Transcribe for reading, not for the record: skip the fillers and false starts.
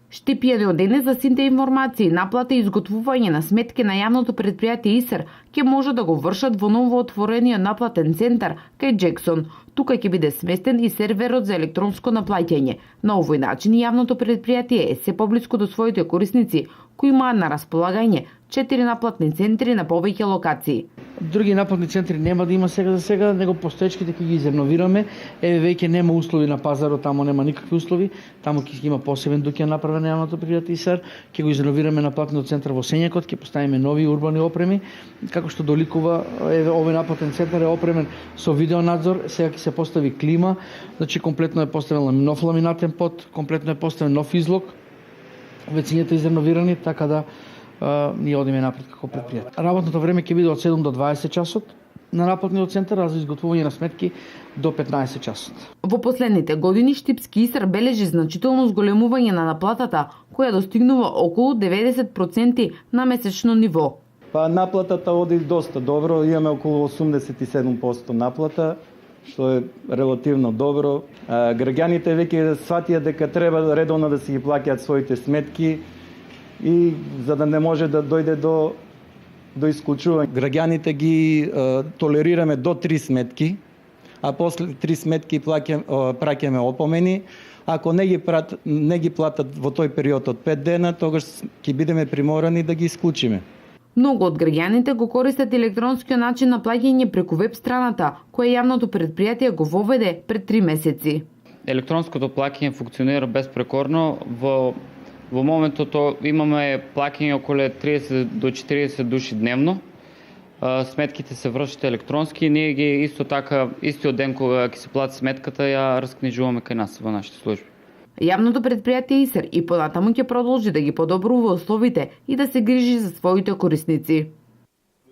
Штипијани од денес за сите информации, наплата и изготвување на сметки на јавното предпријатие ИСЕР ќе може да го вршат во новоотворениот наплатен центар кај Джексон. Тука ќе биде сместен и серверот за електронско наплаќање. На овој начин јавното предпријатие е се поблиску до своите корисници кои имаат на располагање 4 наплатни центри на повеќе локации. Други наплатни центри нема да има сега за сега, него постоечките ќе ги изреновираме. Веќе нема услови на пазарот, таму нема никакви услови. Таму ќе има посебен дуќан направен на јавното предпријатие ИСЕР, ќе го изреновираме наплатниот центар во Сењакот, ќе поставиме нови урбани опреми, како што доликува овој наплатен центар е опремен со видеонадзор, сега ќе се постави клима, значи комплетно е поставен нов ламинатен под, комплетно е поставен нов излог, вецињата изреновирани, така да ние одиме напред како предпријатие. Работното време ќе биде од 7 до 20 часот на наплатниот центар, а за изготвување на сметки до 15 часот. Во последните години Штипски ИСЕР бележи значително зголемување на наплатата, која достигнува околу 90% на месечно ниво. Наплатата оди доста добро, имаме околу 87% наплата, што е релативно добро. Граѓаните веќе сватија дека треба редовно да си ги плаќаат своите сметки и за да не може да дојде до исклучување. Граѓаните ги толерираме до 3 сметки, а после 3 сметки праќаме опомени. Ако не ги платат во тој период од 5 дена, тогаш ќе бидеме приморани да ги исклучиме. Многу од граѓаните го користат електронскиот начин на плаќање преку веб страната, која јавното предпријатие го воведе пред 3 месеци. Електронското плаќање функционира безпрекорно. Во моментот имаме плаќање околу 30 до 40 души дневно. Сметките се вршат електронски. Ние ги истиот ден кога ќе се плати сметката, ја раскнижуваме кај нас во нашите служби. Јавното предпријатие ИСЕР и понатаму ќе продолжи да ги подобрува условите и да се грижи за своите корисници.